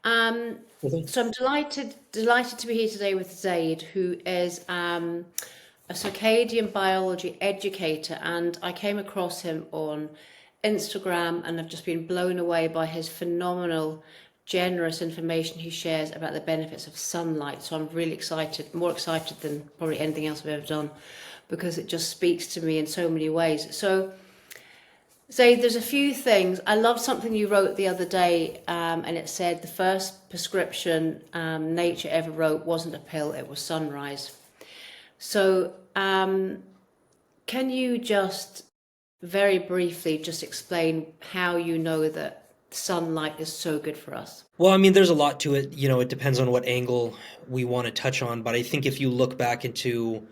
Um, Okay. so I'm delighted to be here today with Zaid, who is a circadian biology educator, and I came across him on Instagram, and I've just been blown away by his phenomenal, generous information he shares about the benefits of sunlight. So I'm really excited, more excited than probably anything else I've ever done, because it just speaks to me in so many ways. So so there's a few things. I love something you wrote the other day, and it said the first prescription nature ever wrote wasn't a pill, it was sunrise. So can you just very briefly just explain how you know that sunlight is so good for us? Well, I mean, there's a lot to it. It depends on what angle we want to touch on. But I think if you look back into,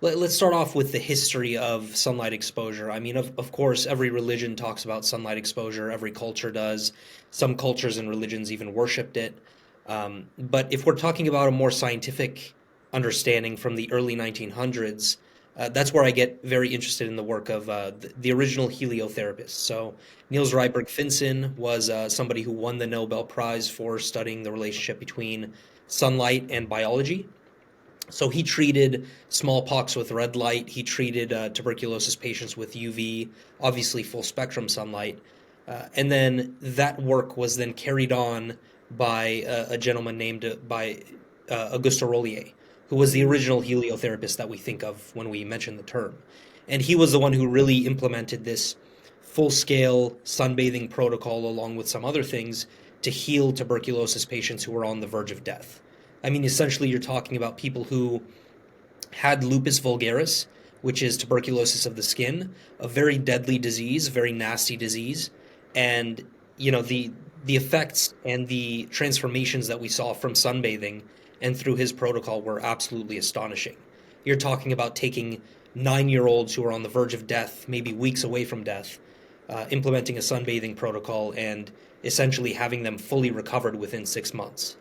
let's start off with the history of sunlight exposure. I mean, of course, every religion talks about sunlight exposure, every culture does. Some cultures and religions even worshipped it. But if we're talking about a more scientific understanding from the early 1900s, that's where I get very interested in the work of the original heliotherapists. So Niels Rydberg-Finsen was somebody who won the Nobel Prize for studying the relationship between sunlight and biology. So he treated smallpox with red light. He treated tuberculosis patients with UV, obviously full spectrum sunlight. And then that work was then carried on by a gentleman named by Auguste Rollier, who was the original heliotherapist that we think of when we mention the term. And he was the one who really implemented this full-scale sunbathing protocol along with some other things to heal tuberculosis patients who were on the verge of death. I mean, essentially, you're talking about people who had lupus vulgaris, which is tuberculosis of the skin, a very deadly disease, very nasty disease, and the effects and the transformations that we saw from sunbathing and through his protocol were absolutely astonishing. You're talking about taking 9-year-olds who are on the verge of death, maybe weeks away from death, implementing a sunbathing protocol and essentially having them fully recovered within 6 months.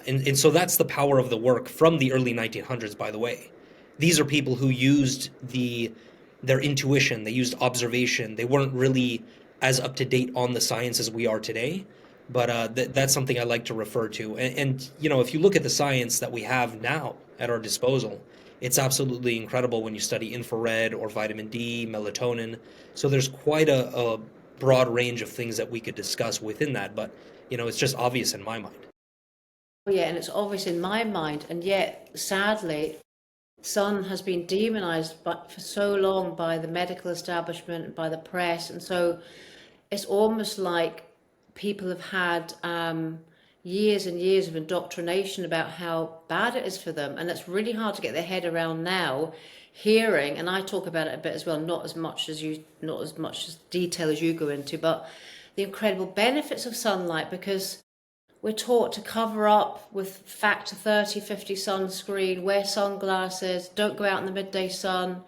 And so that's the power of the work from the early 1900s, by the way. These are people who used their intuition, they used observation. They weren't really as up to date on the science as we are today, but that's something I like to refer to. And if you look at the science that we have now at our disposal, it's absolutely incredible when you study infrared or vitamin D, melatonin. So there's quite a broad range of things that we could discuss within that, but it's just obvious in my mind. Oh, yeah, and it's obvious in my mind, and yet sadly sun has been demonized but for so long by the medical establishment, by the press, and so it's almost like people have had years and years of indoctrination about how bad it is for them, and it's really hard to get their head around now. Hearing, and I talk about it a bit as well, not as much as detail as you go into, but the incredible benefits of sunlight because we're taught to cover up with factor 30, 50 sunscreen, wear sunglasses, don't go out in the midday sun,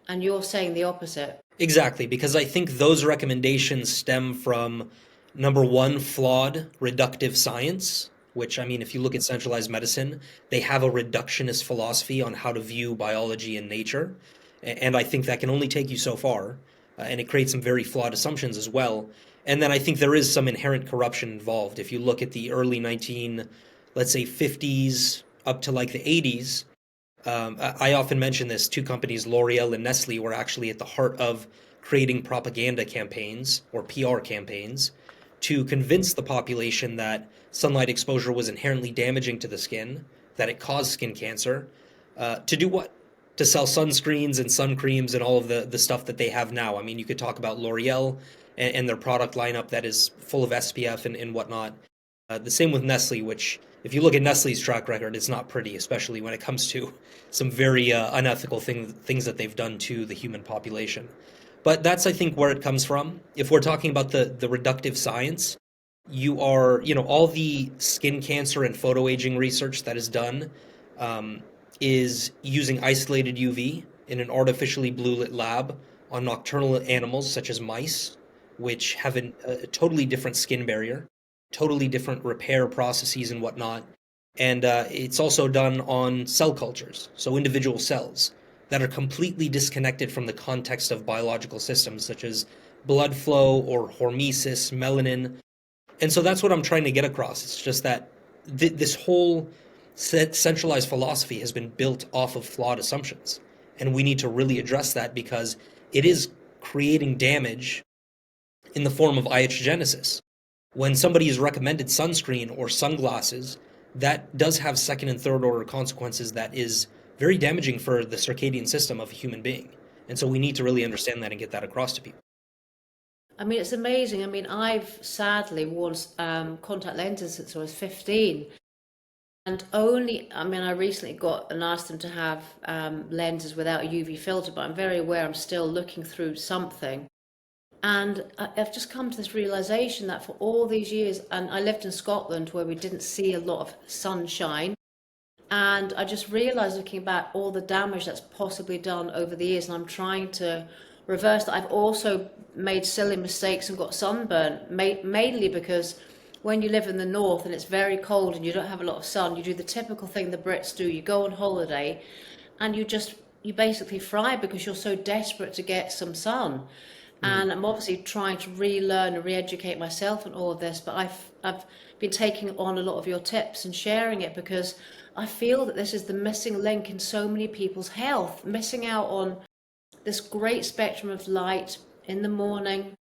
and you're saying the opposite. Exactly, because I think those recommendations stem from number one, flawed reductive science, which, I mean, if you look at centralized medicine, they have a reductionist philosophy on how to view biology and nature. And I think that can only take you so far. And it creates some very flawed assumptions as well. And then I think there is some inherent corruption involved. If you look at the early 19, let's say 50s up to like the 80s, I often mention this. Two companies, L'Oreal and Nestle, were actually at the heart of creating propaganda campaigns or PR campaigns to convince the population that sunlight exposure was inherently damaging to the skin, that it caused skin cancer. To do what? To sell sunscreens and sun creams and all of the stuff that they have now. I mean, you could talk about L'Oreal and their product lineup that is full of SPF and whatnot. The same with Nestle, which, if you look at Nestle's track record, it's not pretty, especially when it comes to some very unethical things that they've done to the human population. But that's, I think, where it comes from. If we're talking about the reductive science, all the skin cancer and photoaging research that is done um, is using isolated UV in an artificially blue lit lab on nocturnal animals such as mice, which have a totally different skin barrier, totally different repair processes and whatnot. And it's also done on cell cultures, so individual cells that are completely disconnected from the context of biological systems such as blood flow or hormesis, melanin. And so that's what I'm trying to get across. It's just that this whole centralized philosophy has been built off of flawed assumptions. And we need to really address that because it is creating damage in the form of iatrogenesis. When somebody is recommended sunscreen or sunglasses, that does have second and third order consequences that is very damaging for the circadian system of a human being. And so we need to really understand that and get that across to people. I mean, it's amazing. I mean, I've sadly worn contact lenses since I was 15. And only, I mean, I recently got and asked them to have lenses without a UV filter, but I'm very aware I'm still looking through something. And I've just come to this realization that for all these years, and I lived in Scotland where we didn't see a lot of sunshine, and I just realized looking back all the damage that's possibly done over the years, and I'm trying to reverse that. I've also made silly mistakes and got sunburn, mainly because when you live in the north and it's very cold and you don't have a lot of sun, you do the typical thing the Brits do. You go on holiday and you basically fry because you're so desperate to get some sun. Mm. And I'm obviously trying to relearn and re-educate myself and all of this, but I've been taking on a lot of your tips and sharing it because I feel that this is the missing link in so many people's health, missing out on this great spectrum of light in the morning,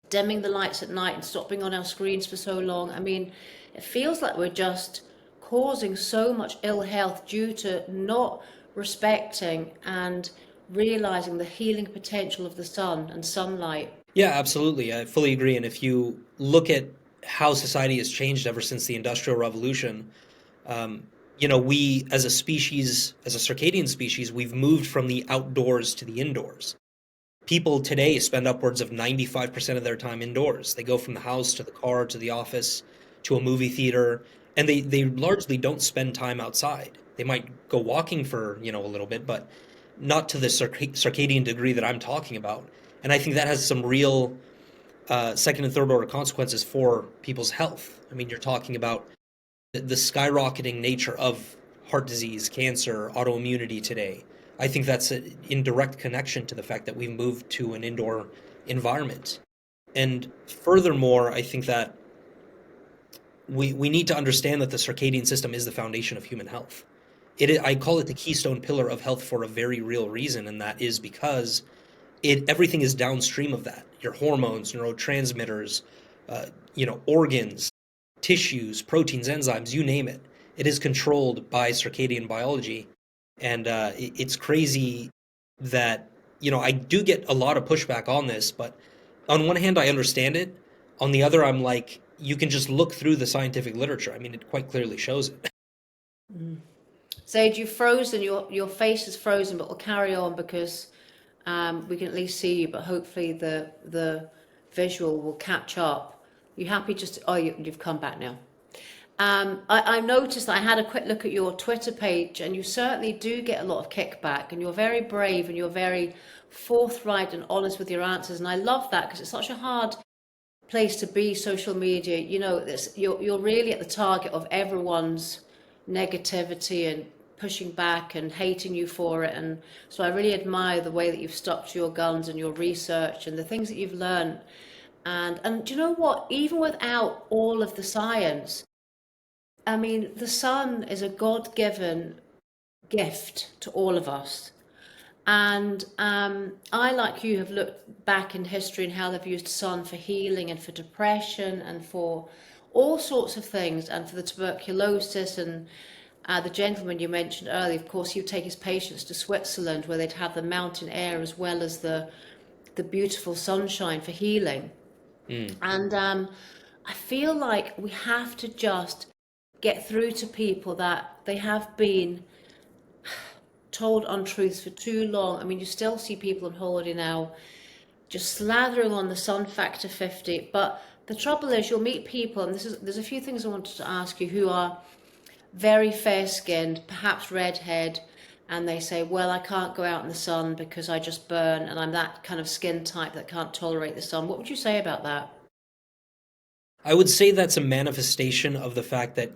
dimming the lights at night and stopping on our screens for so long. I mean, it feels like we're just causing so much ill health due to not respecting and realizing the healing potential of the sun and sunlight. Yeah, absolutely. I fully agree. And if you look at how society has changed ever since the Industrial Revolution, um, we as a species, as a circadian species, we've moved from the outdoors to the indoors. People today spend upwards of 95% of their time indoors. They go from the house to the car to the office to a movie theater, and they largely don't spend time outside. They might go walking for, a little bit, but not to the circadian degree that I'm talking about. And I think that has some real second and third order consequences for people's health. I mean, you're talking about the skyrocketing nature of heart disease, cancer, autoimmunity today. I think that's in direct connection to the fact that we moved to an indoor environment. And furthermore, I think that we need to understand that the circadian system is the foundation of human health. I call it the keystone pillar of health for a very real reason, and that is because everything is downstream of that. Your hormones, neurotransmitters, organs, tissues, proteins, enzymes, you name it. It is controlled by circadian biology. And it's crazy that, I do get a lot of pushback on this, but on one hand, I understand it. On the other, I'm like, you can just look through the scientific literature. I mean, it quite clearly shows it. Zaid, you've frozen, your face is frozen, but we'll carry on because we can at least see you, but hopefully the visual will catch up. You happy just, oh, you've come back now. I noticed that I had a quick look at your Twitter page, and you certainly do get a lot of kickback, and you're very brave and you're very forthright and honest with your answers. And I love that because it's such a hard place to be, social media. You're really at the target of everyone's negativity and pushing back and hating you for it. And so I really admire the way that you've stuck to your guns and your research and the things that you've learned. And do you know what? Even without all of the science, I mean, the sun is a God-given gift to all of us. And I, like you, have looked back in history and how they've used sun for healing and for depression and for all sorts of things, and for the tuberculosis. And the gentleman you mentioned earlier, of course, he would take his patients to Switzerland where they'd have the mountain air as well as the beautiful sunshine for healing. Mm. And I feel like we have to just get through to people that they have been told untruths for too long. I mean, you still see people on holiday now just slathering on the sun factor 50. But the trouble is, you'll meet people, and there's a few things I wanted to ask you, who are very fair skinned, perhaps redhead, and they say, well, I can't go out in the sun because I just burn, and I'm that kind of skin type that can't tolerate the sun. What would you say about that? I would say that's a manifestation of the fact that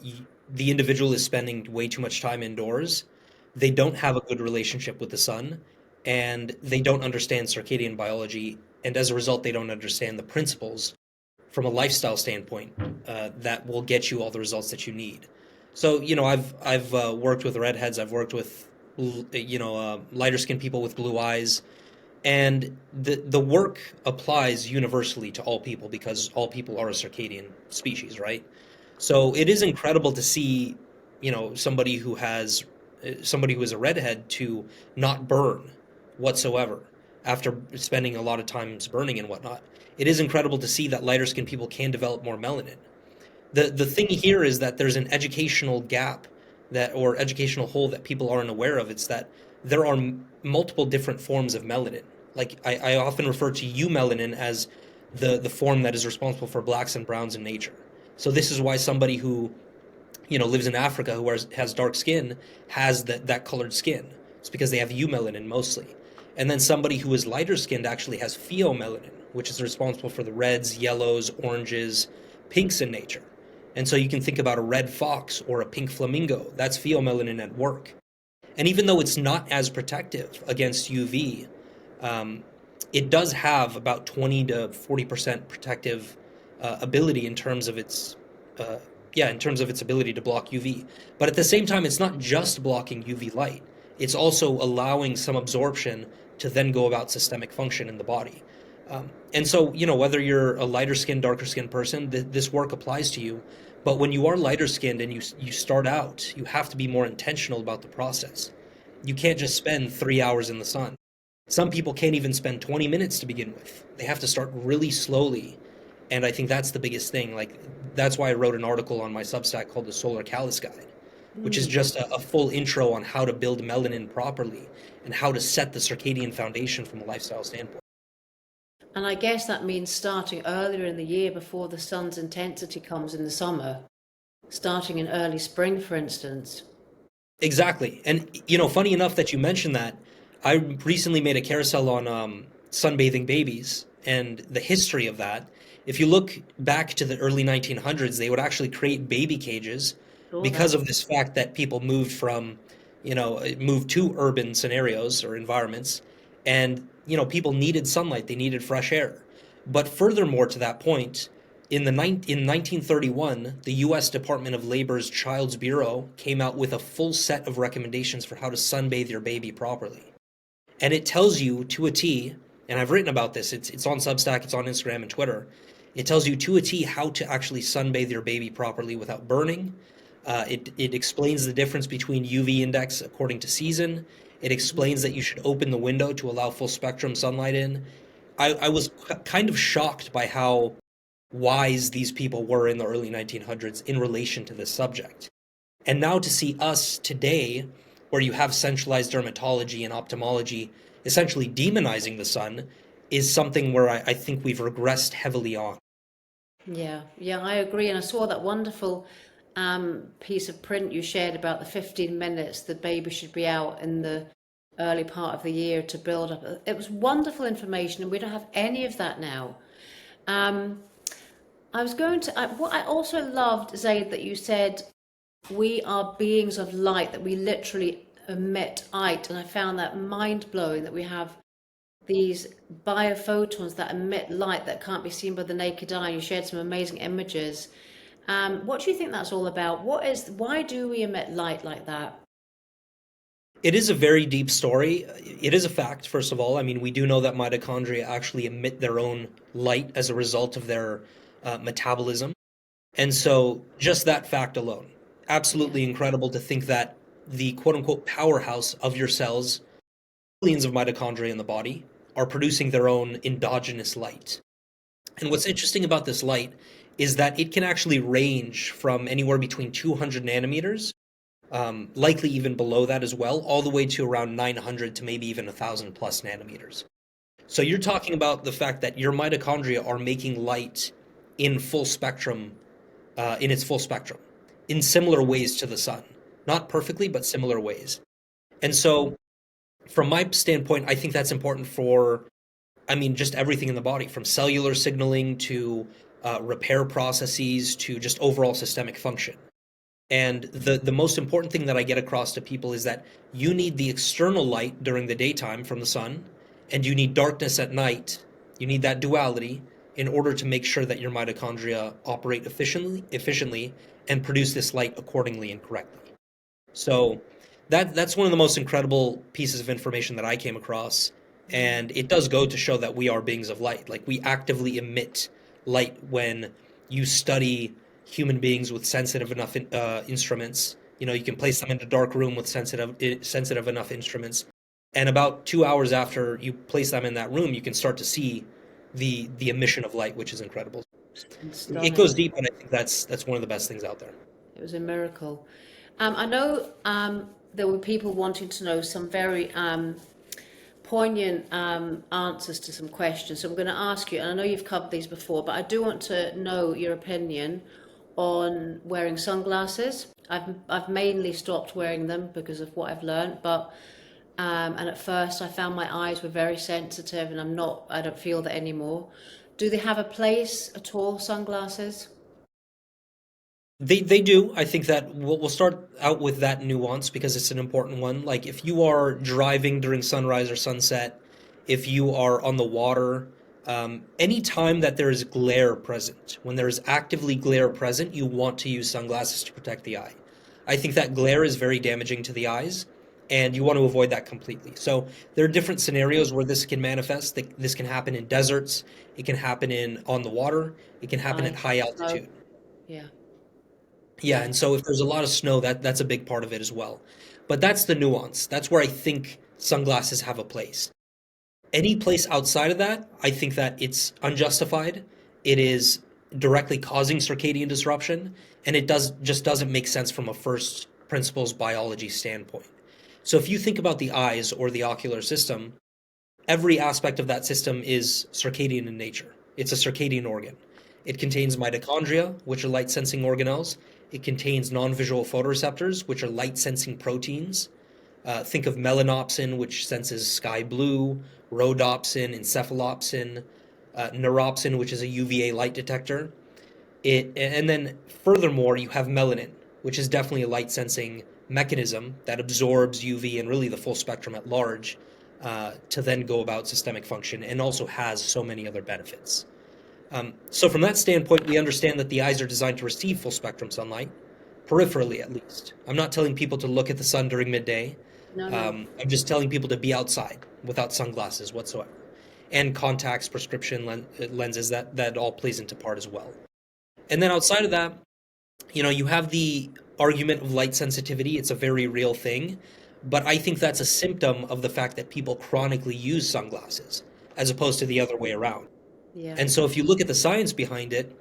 the individual is spending way too much time indoors. They don't have a good relationship with the sun, and they don't understand circadian biology, and as a result, they don't understand the principles from a lifestyle standpoint that will get you all the results that you need. So, I've worked with redheads, I've worked with lighter skinned people with blue eyes, and the work applies universally to all people because all people are a circadian species, right? So it is incredible to see, somebody who is a redhead to not burn whatsoever after spending a lot of times burning and whatnot. It is incredible to see that lighter skinned people can develop more melanin. The thing here is that there's an educational gap or educational hole that people aren't aware of. It's that there are multiple different forms of melanin. Like I often refer to eumelanin as the form that is responsible for blacks and browns in nature. So this is why somebody who lives in Africa who has dark skin has that colored skin. It's because they have eumelanin mostly. And then somebody who is lighter skinned actually has pheomelanin, which is responsible for the reds, yellows, oranges, pinks in nature. And so you can think about a red fox or a pink flamingo. That's pheomelanin at work. And even though it's not as protective against UV, it does have about 20 to 40% protective ability in terms of its ability to block UV. But at the same time, it's not just blocking UV light. It's also allowing some absorption to then go about systemic function in the body. And so, whether you're a lighter skinned, darker skinned person, this work applies to you. But when you are lighter skinned and you start out, you have to be more intentional about the process. You can't just spend 3 hours in the sun. Some people can't even spend 20 minutes to begin with. They have to start really slowly. And I think that's the biggest thing. Like, that's why I wrote an article on my Substack called the Solar Callus Guide, which is just a full intro on how to build melanin properly and how to set the circadian foundation from a lifestyle standpoint. And I guess that means starting earlier in the year before the sun's intensity comes in the summer, starting in early spring, for instance. Exactly. And, funny enough that you mentioned that, I recently made a carousel on sunbathing babies and the history of that. If you look back to the early 1900s, they would actually create baby cages because of this fact that people moved to urban scenarios or environments, and people needed sunlight, they needed fresh air. But furthermore to that point, in 1931, the U.S. Department of Labor's Child's Bureau came out with a full set of recommendations for how to sunbathe your baby properly. And it tells you to a T, and I've written about this, it's on Substack, it's on Instagram and Twitter. It tells you to a T how to actually sunbathe your baby properly without burning. It explains the difference between UV index according to season. It explains that you should open the window to allow full spectrum sunlight in. I was kind of shocked by how wise these people were in the early 1900s in relation to this subject. And now to see us today, where you have centralized dermatology and ophthalmology essentially demonizing the sun, is something where I think we've regressed heavily on. Yeah, I agree. And I saw that wonderful piece of print you shared about the 15 minutes the baby should be out in the early part of the year to build up. It was wonderful information, and we don't have any of that now. What I also loved, Zaid, that you said we are beings of light, that we literally emit light. And I found that mind blowing that we have these biophotons that emit light that can't be seen by the naked eye. You shared some amazing images. What do you think that's all about? Why do we emit light like that? It is a very deep story. It is a fact, first of all. I mean, we do know that mitochondria actually emit their own light as a result of their metabolism. And so just that fact alone, absolutely incredible to think that the quote unquote powerhouse of your cells, billions of mitochondria in the body, are producing their own endogenous light. And what's interesting about this light is that it can actually range from anywhere between 200 nanometers, likely even below that as well, all the way to around 900 to maybe even 1,000 plus nanometers. So you're talking about the fact that your mitochondria are making light in full spectrum, in its full spectrum, in similar ways to the sun. Not perfectly, but similar ways. And so from my standpoint, I think that's important for, just everything in the body, from cellular signaling to repair processes to just overall systemic function. And the most important thing that I get across to people is that you need the external light during the daytime from the sun, and you need darkness at night. You need that duality in order to make sure that your mitochondria operate efficiently and produce this light accordingly and correctly. So that's one of the most incredible pieces of information that I came across. And it does go to show that we are beings of light. Like we actively emit light when you study human beings with sensitive enough instruments. You know, you can place them in a dark room with sensitive enough instruments. And about 2 hours after you place them in that room, you can start to see the emission of light, which is incredible. It Stunning. goes deep, and I think that's one of the best things out there. It was a miracle. I know there were people wanting to know some very poignant answers to some questions. So I'm going to ask you, and I know you've covered these before, but I do want to know your opinion on wearing sunglasses. I've mainly stopped wearing them because of what I've learned, but and at first I found my eyes were very sensitive, and I don't feel that anymore. Do they have a place at all, sunglasses? They do. I think that we'll start out with that nuance because it's an important one. Like if you are driving during sunrise or sunset, if you are on the water, any time that there is glare present, when there is actively glare present, you want to use sunglasses to protect the eye. I think that glare is very damaging to the eyes, and you want to avoid that completely. So there are different scenarios where this can manifest. This can happen in deserts. It can happen in on the water. It can happen at Ice, high snow. altitude. Yeah, Yeah, yeah. and so if there's a lot of snow, that's a big part of it as well. But that's the nuance. That's where I think sunglasses have a place. Any place outside of that, I think that it's unjustified. It is directly causing circadian disruption, and it doesn't make sense from a first principles biology standpoint. So if you think about the eyes or the ocular system, every aspect of that system is circadian in nature. It's a circadian organ. It contains mitochondria, which are light sensing organelles. It contains non visual photoreceptors, which are light sensing proteins. Think of melanopsin, which senses sky blue, rhodopsin, encephalopsin, neuropsin, which is a UVA light detector. And then furthermore, you have melanin, which is definitely a light sensing mechanism that absorbs UV and really the full spectrum at large to then go about systemic function and also has so many other benefits. So from that standpoint, we understand that the eyes are designed to receive full spectrum sunlight, peripherally at least. I'm not telling people to look at the sun during midday. No, no. I'm just telling people to be outside without sunglasses whatsoever. And contacts, prescription lenses, that all plays into part as well. And then outside of that, you know, you have the argument of light sensitivity. It's a very real thing. But I think that's a symptom of the fact that people chronically use sunglasses as opposed to the other way around. Yeah. And so if you look at the science behind it,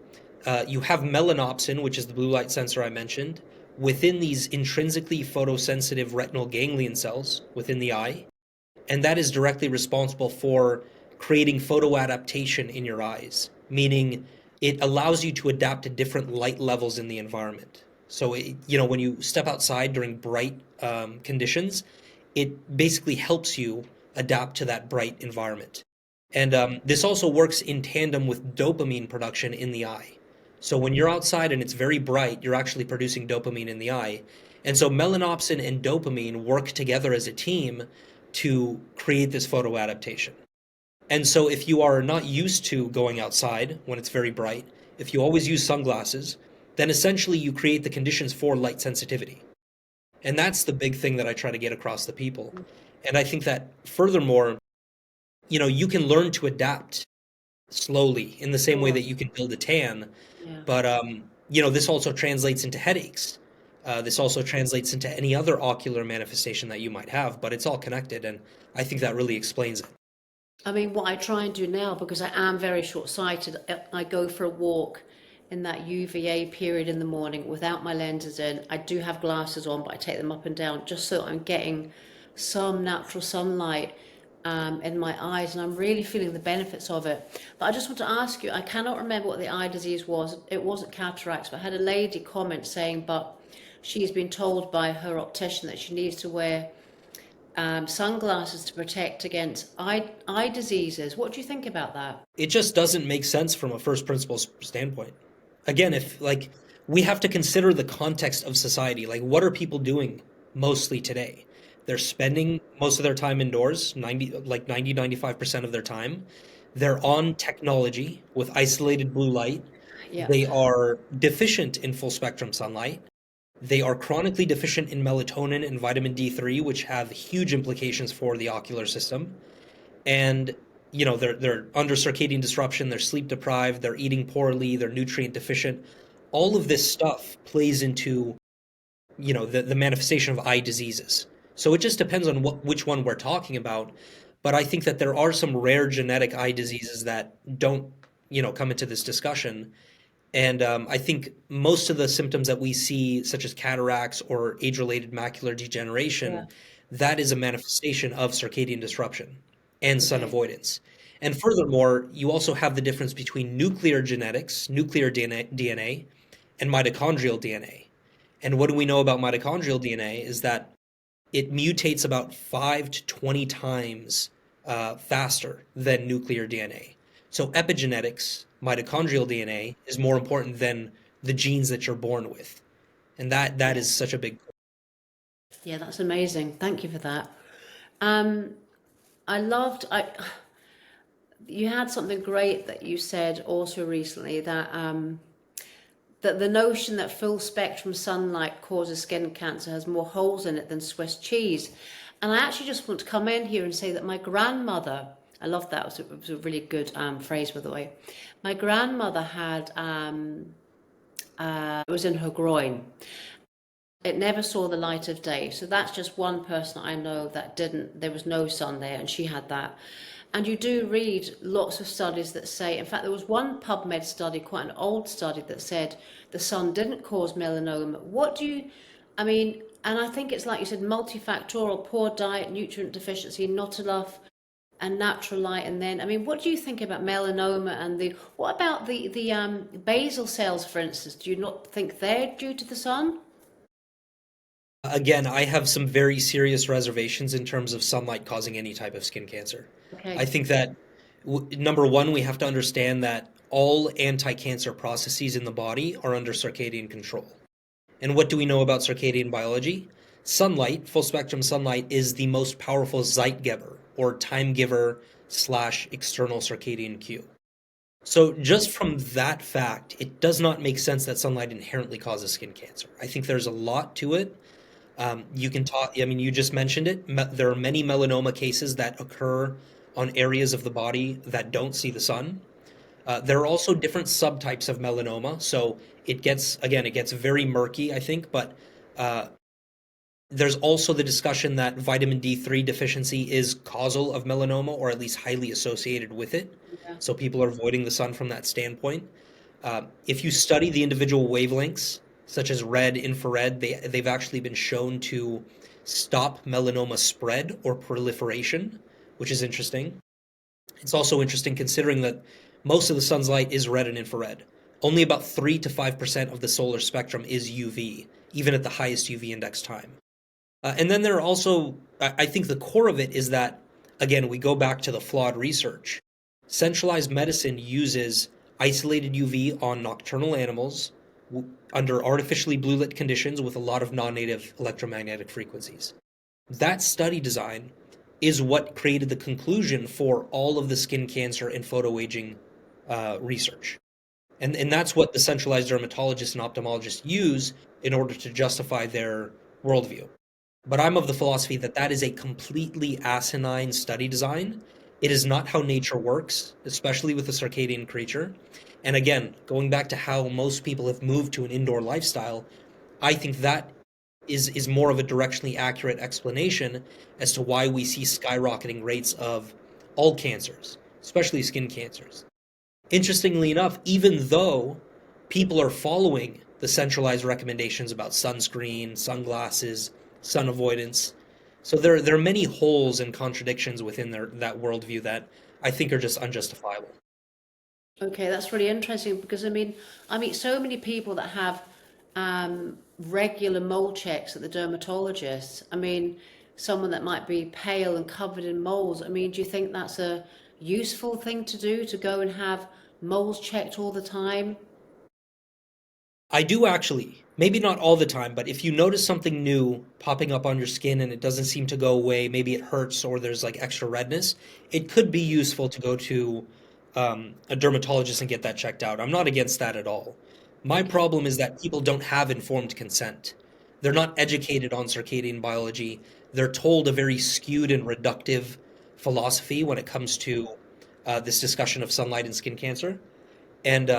you have melanopsin, which is the blue light sensor I mentioned, within these intrinsically photosensitive retinal ganglion cells within the eye. And that is directly responsible for creating photoadaptation in your eyes, meaning it allows you to adapt to different light levels in the environment. So, when you step outside during bright conditions, it basically helps you adapt to that bright environment. And this also works in tandem with dopamine production in the eye. So when you're outside and it's very bright, you're actually producing dopamine in the eye. And so melanopsin and dopamine work together as a team to create this photoadaptation. And so if you are not used to going outside when it's very bright, if you always use sunglasses, then essentially you create the conditions for light sensitivity. And that's the big thing that I try to get across to people. And I think that furthermore, you can learn to adapt slowly in the same way Sure. that you can build a tan. Yeah. But, this also translates into headaches. This also translates into any other ocular manifestation that you might have, but it's all connected. And I think that really explains it. I mean, what I try and do now, because I am very short-sighted, I go for a walk in that UVA period in the morning without my lenses in. I do have glasses on, but I take them up and down just so I'm getting some natural sunlight in my eyes, and I'm really feeling the benefits of it. But I just want to ask you, I cannot remember what the eye disease was. It wasn't cataracts, but I had a lady comment saying, but she's been told by her optician that she needs to wear sunglasses to protect against eye diseases. What do you think about that? It just doesn't make sense from a first principles standpoint. Again, if like we have to consider the context of society, like what are people doing mostly today? They're spending most of their time indoors, 95% of their time. They're on technology with isolated blue light. Yeah. They are deficient in full spectrum sunlight. They are chronically deficient in melatonin and vitamin D3, which have huge implications for the ocular system. And they're under circadian disruption, they're sleep deprived, they're eating poorly, they're nutrient deficient. All of this stuff plays into the manifestation of eye diseases. So it just depends on which one we're talking about. But I think that there are some rare genetic eye diseases that don't come into this discussion. And I think most of the symptoms that we see, such as cataracts or age-related macular Yeah. degeneration, that is a manifestation of circadian disruption and sun Okay. avoidance. And furthermore, you also have the difference between nuclear genetics, nuclear DNA, and mitochondrial DNA. And what do we know about mitochondrial DNA is that it mutates about 5 to 20 times faster than nuclear DNA. So epigenetics, mitochondrial DNA, is more important than the genes that you're born with. And that Yeah. is such a big. Yeah, that's amazing. Thank you for that. Um, I loved I you had something great that you said also recently that the notion that full spectrum sunlight causes skin cancer has more holes in it than Swiss cheese. And I actually just want to come in here and say that my grandmother, I love that, it was a really good phrase, by the way. My grandmother had, it was in her groin. It never saw the light of day. So that's just one person I know that didn't, there was no sun there, and she had that. And you do read lots of studies that say, in fact, there was one PubMed study, quite an old study, that said the sun didn't cause melanoma. What do you, I mean, and I think it's like you said, multifactorial, poor diet, nutrient deficiency, not enough and natural light. And then, I mean, what do you think about melanoma and what about the basal cells, for instance? Do you not think they're due to the sun? Again, I have some very serious reservations in terms of sunlight causing any type of skin cancer. I Okay. think that number one, we have to understand that all anti-cancer processes in the body are under circadian control. And what do we know about circadian biology? Sunlight, full spectrum sunlight, is the most powerful Zeitgeber, or time giver slash external circadian cue. So, just from that fact, it does not make sense that sunlight inherently causes skin cancer. I think there's a lot to it. You can talk, I mean, you just mentioned it. There are many melanoma cases that occur on areas of the body that don't see the sun. There are also different subtypes of melanoma. So it gets very murky, I think, but uh, there's also the discussion that vitamin D3 deficiency is causal of melanoma, or at least highly associated with it. Yeah. So people are avoiding the sun from that standpoint. If you study the individual wavelengths, such as red, infrared, they've actually been shown to stop melanoma spread or proliferation, which is interesting. It's also interesting considering that most of the sun's light is red and infrared. Only about 3 to 5% of the solar spectrum is UV, even at the highest UV index time. And then there are also, I think the core of it is that, again, we go back to the flawed research. Centralized medicine uses isolated UV on nocturnal animals under artificially blue lit conditions with a lot of non native electromagnetic frequencies. That study design is what created the conclusion for all of the skin cancer and photoaging research. And that's what the centralized dermatologists and ophthalmologists use in order to justify their worldview. But I'm of the philosophy that that is a completely asinine study design. It is not how nature works, especially with the circadian creature. And again, going back to how most people have moved to an indoor lifestyle, I think that is more of a directionally accurate explanation as to why we see skyrocketing rates of all cancers, especially skin cancers. Interestingly enough, even though people are following the centralized recommendations about sunscreen, sunglasses, sun avoidance, so there are many holes and contradictions within that worldview that I think are just unjustifiable. Okay, that's really interesting because I meet so many people that have regular mole checks at the dermatologist. I mean, someone that might be pale and covered in moles. I mean, do you think that's a useful thing to do to go and have moles checked all the time? I do actually. Maybe not all the time, but if you notice something new popping up on your skin and it doesn't seem to go away, maybe it hurts or there's like extra redness, it could be useful to go to a dermatologist and get that checked out. I'm not against that at all. My Okay. problem is that people don't have informed consent. They're not educated on circadian biology. They're told a very skewed and reductive philosophy when it comes to this discussion of sunlight and skin cancer. And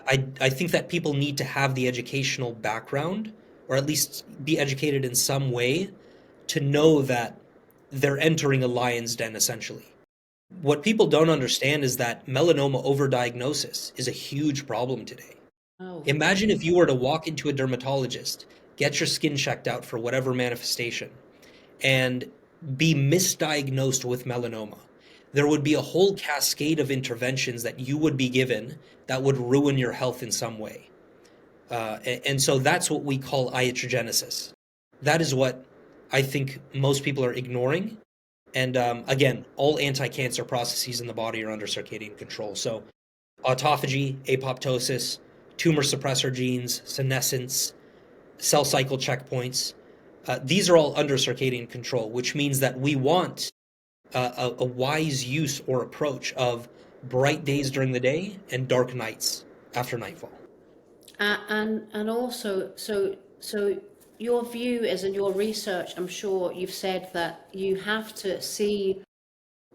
I think that people need to have the educational background, or at least be educated in some way, to know that they're entering a lion's den essentially. What people don't understand is that melanoma overdiagnosis is a huge problem today. Oh, Imagine if you were to walk into a dermatologist, get your skin checked out for whatever manifestation, and be misdiagnosed with melanoma. There would be a whole cascade of interventions that you would be given that would ruin your health in some way. And so that's what we call iatrogenesis. That is what I think most people are ignoring. And again, all anti-cancer processes in the body are under circadian control. So autophagy, apoptosis, tumor suppressor genes, senescence, cell cycle checkpoints, these are all under circadian control, which means that we want a wise use or approach of bright days during the day and dark nights after nightfall. and also, so your view is, in your research, I'm sure you've said that you have to see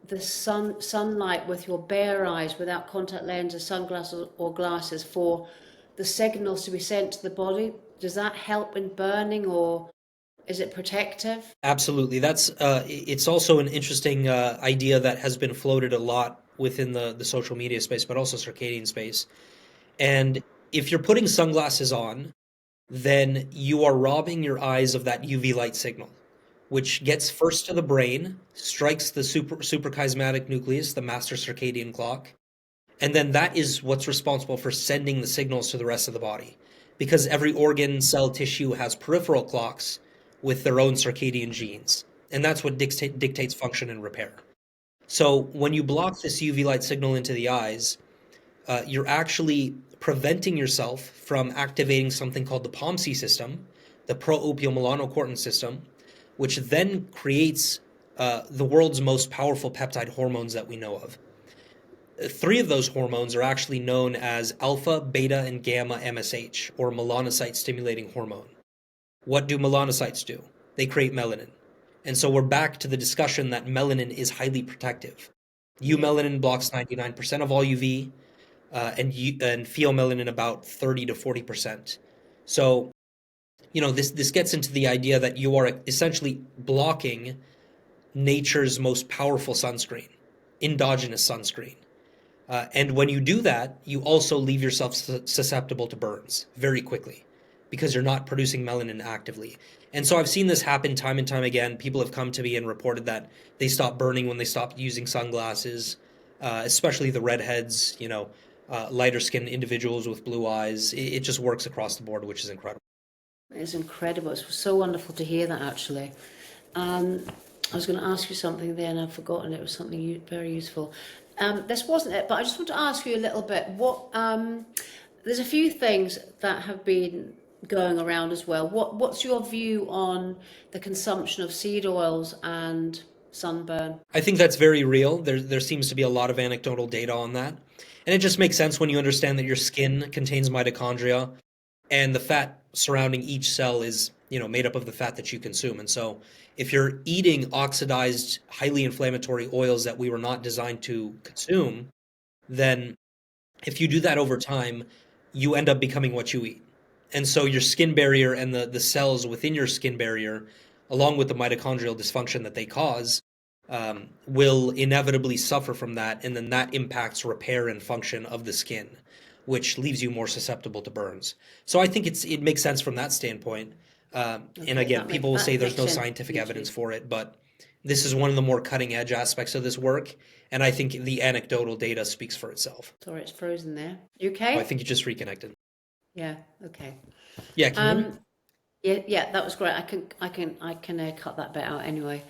the sunlight with your bare eyes without contact lenses, sunglasses, or glasses for the signals to be sent to the body. Does that help in burning, or is it protective? Absolutely. It's also an interesting idea that has been floated a lot within the social media space, but also circadian space. And if you're putting sunglasses on, then you are robbing your eyes of that UV light signal, which gets first to the brain, strikes the suprachiasmatic nucleus, the master circadian clock, and then that is what's responsible for sending the signals to the rest of the body. Because every organ, cell, tissue has peripheral clocks with their own circadian genes. And that's what dictates function and repair. So when you block this UV light signal into the eyes, you're actually preventing yourself from activating something called the POMC system, the pro-opiomelanocortin system, which then creates the world's most powerful peptide hormones that we know of. Three of those hormones are actually known as alpha, beta, and gamma MSH, or melanocyte stimulating hormone. What do melanocytes do? They create melanin. And so we're back to the discussion that melanin is highly protective. Yeah. Eumelanin blocks 99% of all UV, and pheomelanin about 30 to 40%. So, this gets into the idea that you are essentially blocking nature's most powerful sunscreen, endogenous sunscreen. And when you do that, you also leave yourself susceptible to burns very quickly because you're not producing melanin actively. And so I've seen this happen time and time again. People have come to me and reported that they stopped burning when they stopped using sunglasses, especially the redheads, lighter skinned individuals with blue eyes. It just works across the board, which is incredible. It's incredible. It's so wonderful to hear that, actually. Um, I was going to ask you something there and I've forgotten. It was something very useful. This wasn't it, but I just want to ask you a little bit. There's a few things that have been going around as well. What's your view on the consumption of seed oils and sunburn? I think that's very real. There seems to be a lot of anecdotal data on that. And it just makes sense when you understand that your skin contains mitochondria and the fat surrounding each cell is, made up of the fat that you consume. And so if you're eating oxidized, highly inflammatory oils that we were not designed to consume, then if you do that over time, you end up becoming what you eat. And so your skin barrier and the cells within your skin barrier, along with the mitochondrial dysfunction that they cause, will inevitably suffer from that. And then that impacts repair and function of the skin, which leaves you more susceptible to burns. So I think it makes sense from that standpoint. And Okay, again, people will that say there's makes no sense to scientific me evidence too. for it, but this is one of the more cutting edge aspects of this work. And I think the anecdotal data speaks for itself. Sorry, it's frozen there. You Oh, I okay? think you just reconnected. Yeah. Okay. Yeah, can you hear me? Um, yeah, that was great. I can cut that bit out anyway.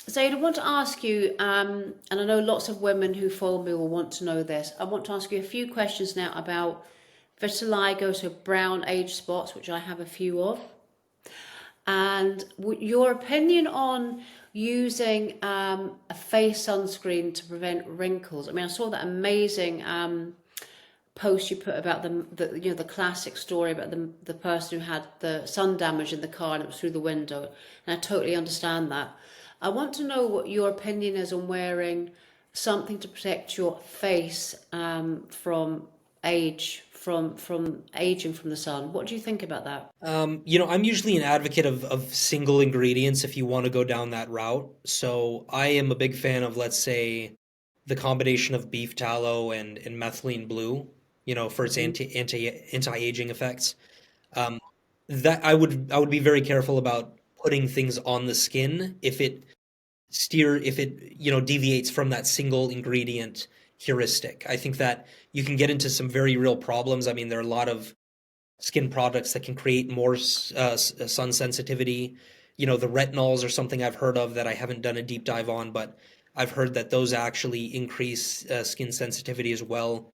Zaid, I want to ask you, and I know lots of women who follow me will want to know this. I want to ask you a few questions now about vitiligo, so brown age spots, which I have a few of. And your opinion on using a face sunscreen to prevent wrinkles? I mean, I saw that amazing post you put about the classic story about the person who had the sun damage in the car and it was through the window, and I totally understand that. I want to know what your opinion is on wearing something to protect your face from age, from aging from the sun. What do you think about that? I'm usually an advocate of single ingredients if you want to go down that route. So I am a big fan of, let's say, the combination of beef tallow and methylene blue, for its Hmm. anti-aging effects. Um, that I would be very careful about putting things on the skin if it deviates from that single ingredient heuristic. I think that you can get into some very real problems. I mean, there are a lot of skin products that can create more sun sensitivity. The retinols are something I've heard of that I haven't done a deep dive on, but I've heard that those actually increase skin sensitivity as well.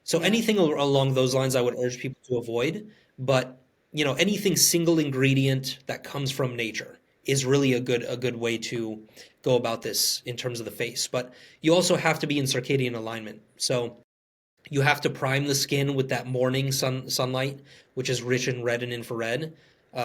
So Yeah. anything along those lines, I would urge people to avoid. But anything single ingredient that comes from nature is really a good way to go about this in terms of the face. But you also have to be in circadian alignment. So you have to prime the skin with that morning sunlight, which is rich in red and infrared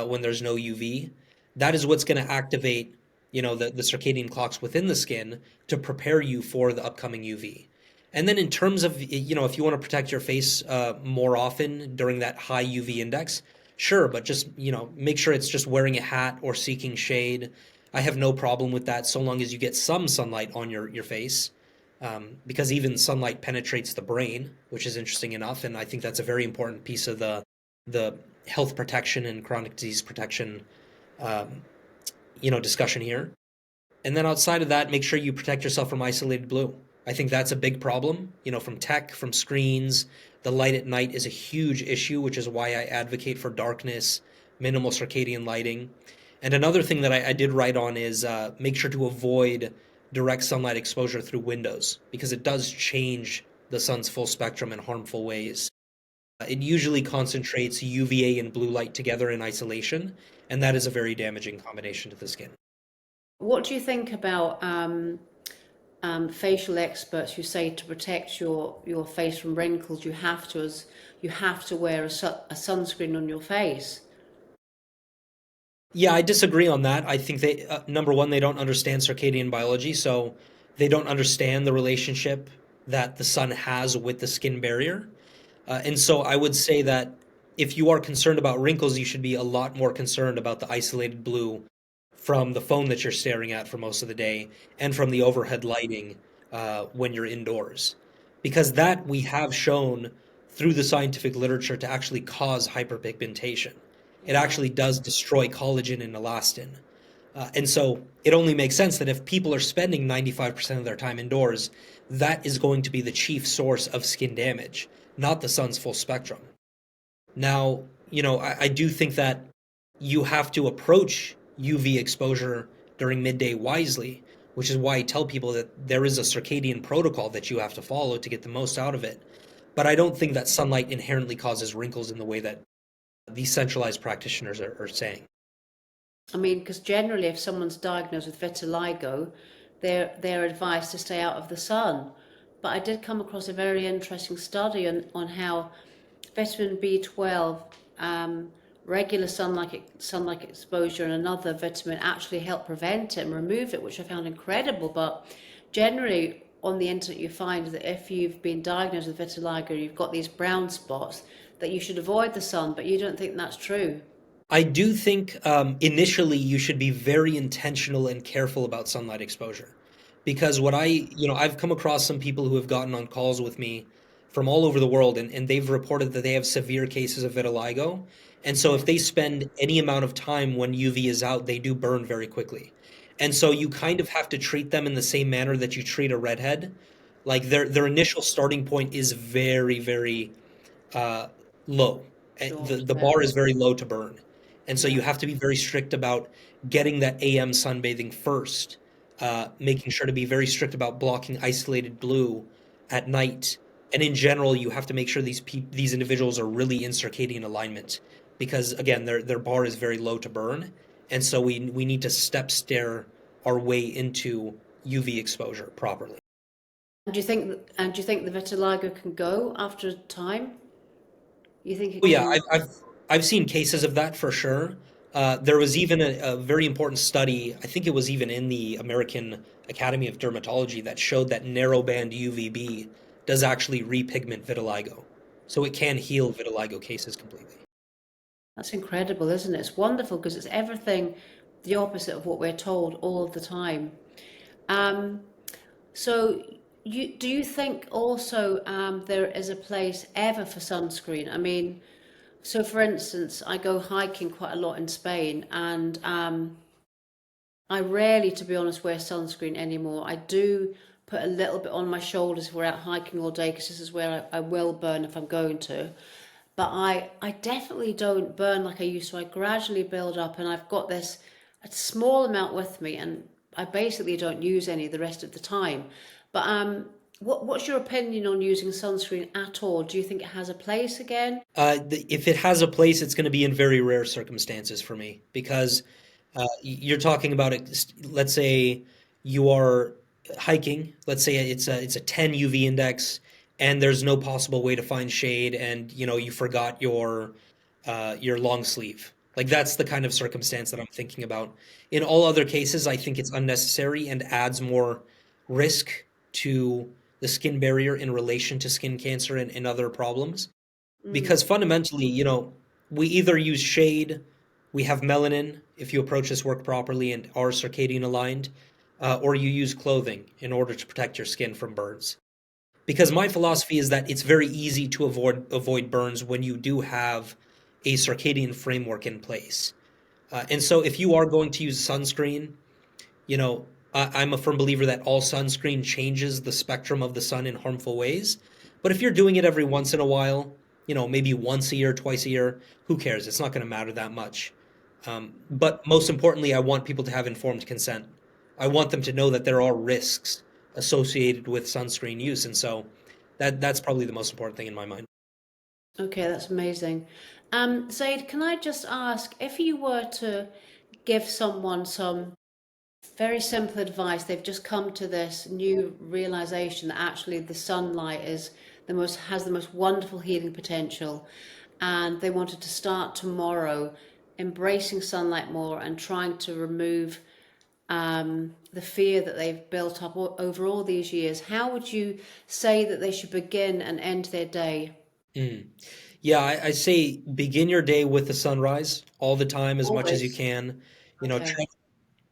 when there's no UV. That is what's going to activate, the circadian clocks within the skin to prepare you for the upcoming UV. And then in terms of, if you want to protect your face more often during that high UV index, sure, but just, make sure it's just wearing a hat or seeking shade. I have no problem with that so long as you get some sunlight on your face, because even sunlight penetrates the brain, which is interesting enough, and I think that's a very important piece of the health protection and chronic disease protection, um, discussion here. And then outside of that, make sure you protect yourself from isolated blue. I think that's a big problem, from tech, from screens. The light at night is a huge issue, which is why I advocate for darkness, minimal circadian lighting. And another thing that I did write on is make sure to avoid direct sunlight exposure through windows because it does change the sun's full spectrum in harmful ways. It usually concentrates UVA and blue light together in isolation, and that is a very damaging combination to the skin. What do you think about facial experts who say to protect your face from wrinkles, you have to wear a sunscreen on your face? Yeah, I disagree on that. I think number one, they don't understand circadian biology, so they don't understand the relationship that the sun has with the skin barrier. And so I would say that if you are concerned about wrinkles, you should be a lot more concerned about the isolated blue from the phone that you're staring at for most of the day and from the overhead lighting when you're indoors. Because that we have shown through the scientific literature to actually cause hyperpigmentation. It Yeah. actually does destroy collagen and elastin. And so it only makes sense that if people are spending 95% of their time indoors, that is going to be the chief source of skin damage, not the sun's full spectrum. Now, I do think that you have to approach UV exposure during midday wisely, which is why I tell people that there is a circadian protocol that you have to follow to get the most out of it. But I don't think that sunlight inherently causes wrinkles in the way that these centralized practitioners are saying. I mean, because generally, if someone's diagnosed with vitiligo, they're advised to stay out of the sun. But I did come across a very interesting study on how vitamin B12, regular sunlight exposure, and another vitamin actually help prevent it and remove it, which I found incredible. But generally, on the internet, you find that if you've been diagnosed with vitiligo, you've got these brown spots, that you should avoid the sun. But you don't think that's true? I do think initially you should be very intentional and careful about sunlight exposure. Because I've come across some people who have gotten on calls with me from all over the world and they've reported that they have severe cases of vitiligo. And so if Yeah. they spend any amount of time when UV is out, they do burn very quickly. And so you kind of have to treat them in the same manner that you treat a redhead. Like their initial starting point is very, very uh, low. The Short. the Yeah. bar is very low to burn, and so Yeah. you have to be very strict about getting that AM sunbathing first. Making sure to be very strict about blocking isolated blue at night, And in general, you have to make sure these individuals are really in circadian alignment because again, their bar is very low to burn, and so we need to step stair our way into UV exposure properly. And do you think the vitiligo can go after time? You think Oh it yeah, can? I've seen cases of that for sure. There was even a very important study, I think it was even in the American Academy of Dermatology, that showed that narrowband UVB does actually repigment vitiligo. So it can heal vitiligo cases completely. That's incredible, isn't it? It's wonderful because it's everything the opposite of what we're told all of the time. Um, so do you think also there is a place ever for sunscreen? I mean, so for instance, I go hiking quite a lot in Spain, and I rarely, to be honest, wear sunscreen anymore. I do put a little bit on my shoulders if we're out hiking all day because this is where I will burn if I'm going to. But I definitely don't burn like I used to. I gradually build up, and I've got this a small amount with me, and I basically don't use any the rest of the time. But what's your opinion on using sunscreen at all? Do you think it has a place again? If it has a place, it's going to be in very rare circumstances for me because you're talking about it. Let's say you are hiking. Let's say it's a 10 UV index, and there's no possible way to find shade, and you forgot your long sleeve. Like that's the kind of circumstance that I'm thinking about. In all other cases, I think it's unnecessary and adds more risk to the skin barrier in relation to skin cancer and other problems. Because Mm, fundamentally, we either use shade, we have melanin if you approach this work properly and are circadian aligned, or you use clothing in order to protect your skin from burns. Because my philosophy is that it's very easy to avoid burns when you do have a circadian framework in place. And so if you are going to use sunscreen, you know, I'm a firm believer that all sunscreen changes the spectrum of the sun in harmful ways. But if you're doing it every once in a while, maybe once a year, twice a year, who cares? It's not going to matter that much. But most importantly, I want people to have informed consent. I want them to know that there are risks associated with sunscreen use, and so that's probably the most important thing in my mind. okay, that's amazing. Zaid, can I just ask if you were to give someone some very simple advice. They've just come to this new realization that actually the sunlight is has the most wonderful healing potential, and they wanted to start tomorrow embracing sunlight more and trying to remove the fear that they've built up over all these years. How would you say that they should begin and end their day? Mm. Yeah, I say begin your day with the sunrise all the time as much as you Always. can. Okay. Try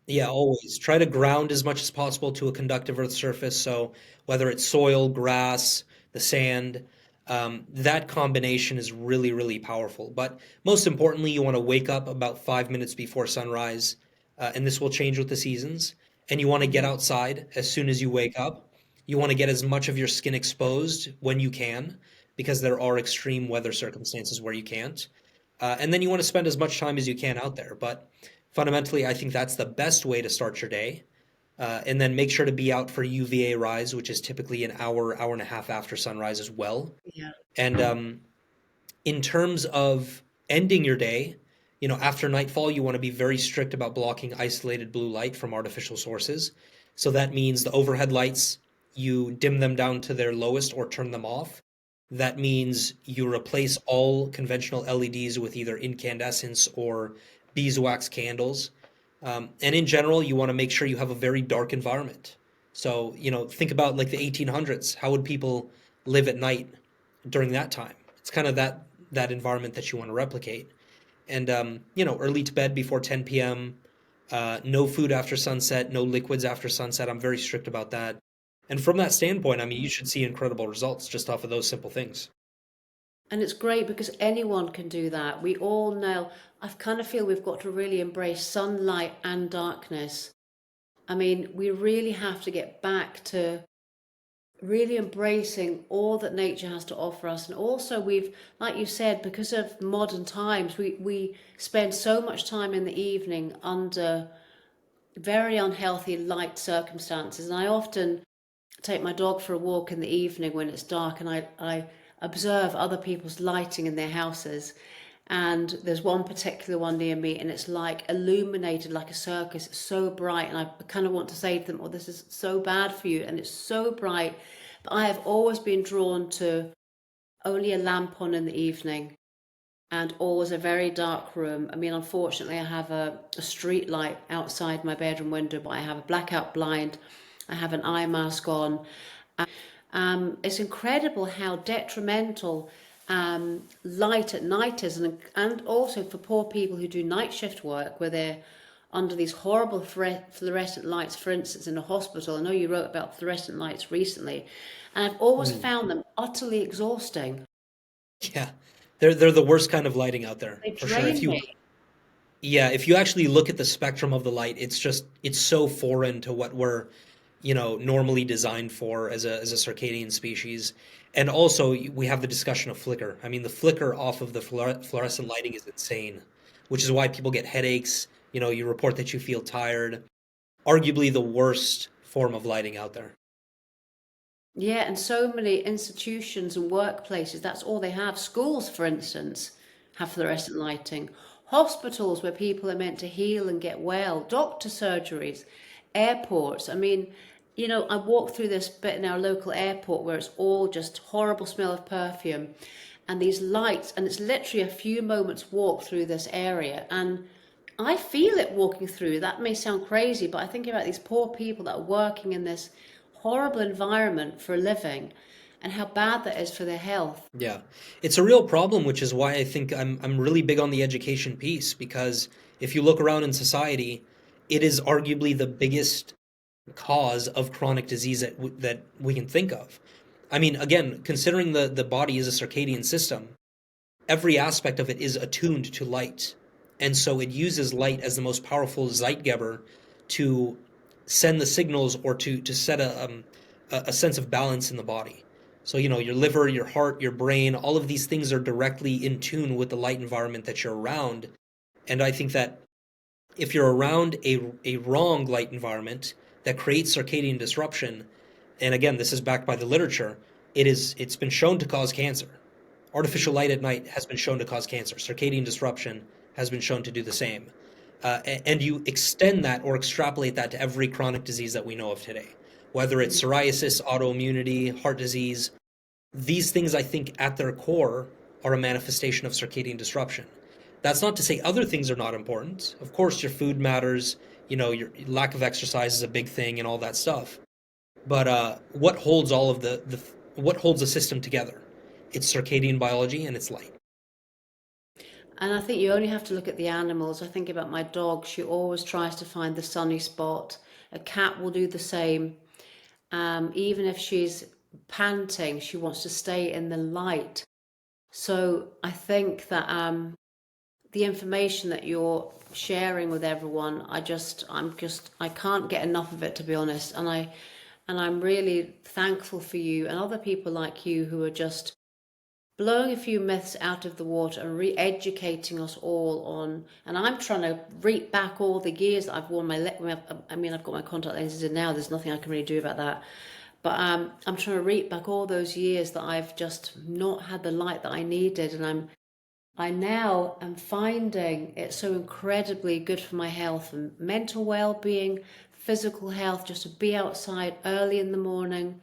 Yeah, always. Try to ground as much as possible to a conductive earth surface. So whether it's soil, grass, the sand, that combination is really, really powerful. But most importantly, you want to wake up about 5 minutes before sunrise, and this will change with the seasons. And you want to get Hmm. outside as soon as you wake up. You want to get as much of your skin exposed when you can, because there are extreme weather circumstances where you can't. And then you want to spend as much time as you can out there. But fundamentally, I think that's the best way to start your day. And then make sure to be out for UVA rise, which is typically an hour, hour and a half after sunrise as well. Yeah. And in terms of ending your day, after nightfall, you want to be very strict about blocking isolated blue light from artificial sources. So that means the overhead lights, you dim them down to their lowest or turn them off. That means you replace all conventional LEDs with either incandescents or beeswax candles. And in general, you want to make sure you have a very dark environment. So, think about like the 1800s. How would people live at night during that time? It's kind of that environment that you want to replicate. And early to bed before 10 p.m. No food after sunset, no liquids after sunset. I'm very strict about that. And from that standpoint, I mean, you should see incredible results just off of those simple things. And it's great because anyone can do that. We all know. I kind of feel we've got to really embrace sunlight and darkness. I mean, we really have to get back to really embracing all that nature has to offer us. And also, like you said, because of modern times, we spend so much time in the evening under very unhealthy light circumstances. And I often take my dog for a walk in the evening when it's dark, and I observe other people's lighting in their houses. And there's one particular one near me, and it's like illuminated like a circus. It's so bright, and I kind of want to say to them, "Oh, this is so bad for you," and it's so bright. But I have always been drawn to only a lamp on in the evening, and always a very dark room. I mean, unfortunately, I have a street light outside my bedroom window, but I have a blackout blind. I have an eye mask on. It's incredible how detrimental light at night is, and also for poor people who do night shift work where they're under these horrible fluorescent lights, for instance, in a hospital. I know you wrote about fluorescent lights recently, and I've always Mm. found them utterly exhausting. Yeah, they're the worst kind of lighting out there They for sure. drain me. Yeah, if you actually look at the spectrum of the light, it's so foreign to what we're, normally designed for as a circadian species. And also we have the discussion of flicker. I mean, the flicker off of the fluorescent lighting is insane, which is why people get headaches. You report that you feel tired. Arguably the worst form of lighting out there. Yeah, and so many institutions and workplaces, that's all they have. Schools, for instance, have fluorescent lighting. Hospitals where people are meant to heal and get well, doctor surgeries, airports. I mean, I walk through this bit in our local airport where it's all just horrible smell of perfume and these lights, and it's literally a few moments walk through this area. And I feel it walking through. That may sound crazy, but I think about these poor people that are working in this horrible environment for a living and how bad that is for their health. Yeah. It's a real problem, which is why I think I'm really big on the education piece, because if you look around in society, it is arguably the biggest cause of chronic disease that we can think of. I mean, again, considering the body is a circadian system, every aspect of it is attuned to light. And so it uses light as the most powerful Zeitgeber to send the signals or to set a sense of balance in the body. So, your liver, your heart, your brain, all of these things are directly in tune with the light environment that you're around. And I think that if you're around a wrong light environment that creates circadian disruption, and again, this is backed by the literature, it's been shown to cause cancer. Artificial light at night has been shown to cause cancer. Circadian disruption has been shown to do the same. And you extend that or extrapolate that to every chronic disease that we know of today, whether it's psoriasis, autoimmunity, heart disease. These things, I think, at their core are a manifestation of circadian disruption. That's not to say other things are not important. Of course, your food matters. Your lack of exercise is a big thing and all that stuff. But what holds all of what holds the system together? It's circadian biology and it's light. And I think you only have to look at the animals. I think about my dog, she always tries to find the sunny spot. A cat will do the same. Even if she's panting, she wants to stay in the light. So I think that the information that you're sharing with everyone, I can't get enough of it, to be honest. And I'm really thankful for you and other people like you who are just blowing a few myths out of the water and re-educating us all on. And I'm trying to reap back all the years that I've worn I mean, I've got my contact lenses in now. There's nothing I can really do about that. But I'm trying to reap back all those years that I've just not had the light that I needed, and I now am finding it so incredibly good for my health and mental well-being, physical health, just to be outside early in the morning.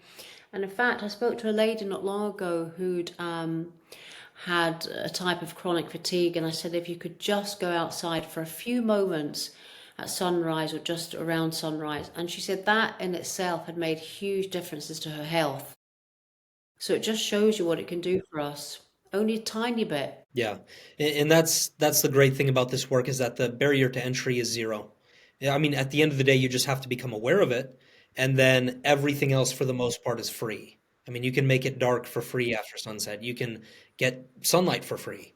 And in fact, I spoke to a lady not long ago who'd had a type of chronic fatigue, and I said, if you could just go outside for a few moments at sunrise or just around sunrise. And she said that in itself had made huge differences to her health. So it just shows you what it can do for us. Only a tiny bit. Yeah, and that's the great thing about this work is that the barrier to entry is zero. Yeah, I mean, at the end of the day, you just have to become aware of it, and then everything else, for the most part, is free. I mean, you can make it dark for free after sunset. You can get sunlight for free.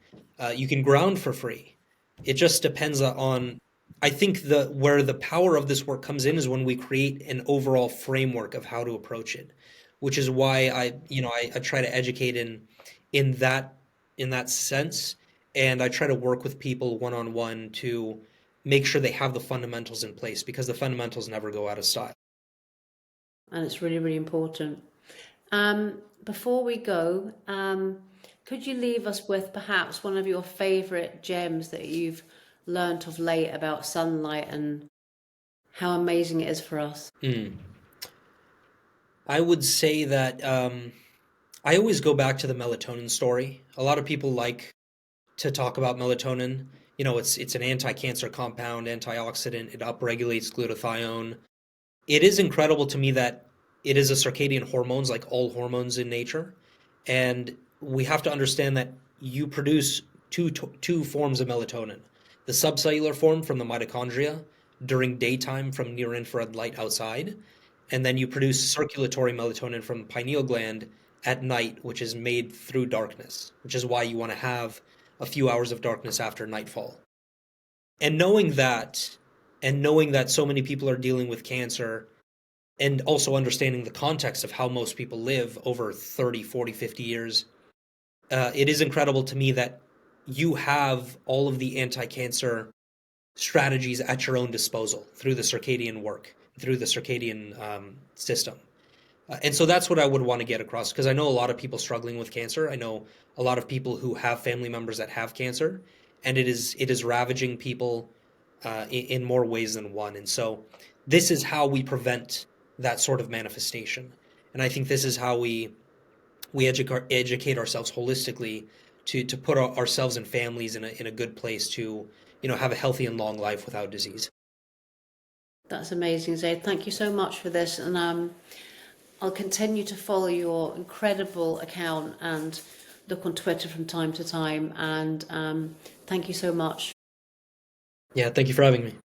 You can ground for free. It just depends on. I think where the power of this work comes in is when we create an overall framework of how to approach it, which is why I try to educate in that in that sense. And I try to work with people one on one to make sure they have the fundamentals in place because the fundamentals never go out of style. and it's really, really important. Before we go, could you leave us with perhaps one of your favorite gems that you've learnt of late about sunlight and how amazing it is for us? I would say that I always go back to the melatonin story. A lot of people like to talk about melatonin. You know, it's an anti-cancer compound, antioxidant. It upregulates glutathione. It is incredible to me that it is a circadian hormones, like all hormones in nature, and we have to understand that you produce two forms of melatonin: the subcellular form from the mitochondria during daytime from near infrared light outside, and then you produce circulatory melatonin from the pineal gland at night, which is made through darkness, which is why you want to have a few hours of darkness after nightfall. And knowing that so many people are dealing with cancer, and also understanding the context of how most people live over 30, 40, 50 years, it is incredible to me that you have all of the anti-cancer strategies at your own disposal through the circadian work, through the circadian system. And so that's what I would want to get across, because I know a lot of people struggling with cancer. I know a lot of people who have family members that have cancer, and it is ravaging people in more ways than one. And so this is how we prevent that sort of manifestation. And I think this is how we educate ourselves holistically to put ourselves and families in a good place to, have a healthy and long life without disease. That's amazing, Zaid. Thank you so much for this, and I'll continue to follow your incredible account and look on Twitter from time to time. And thank you so much. Yeah, thank you for having me.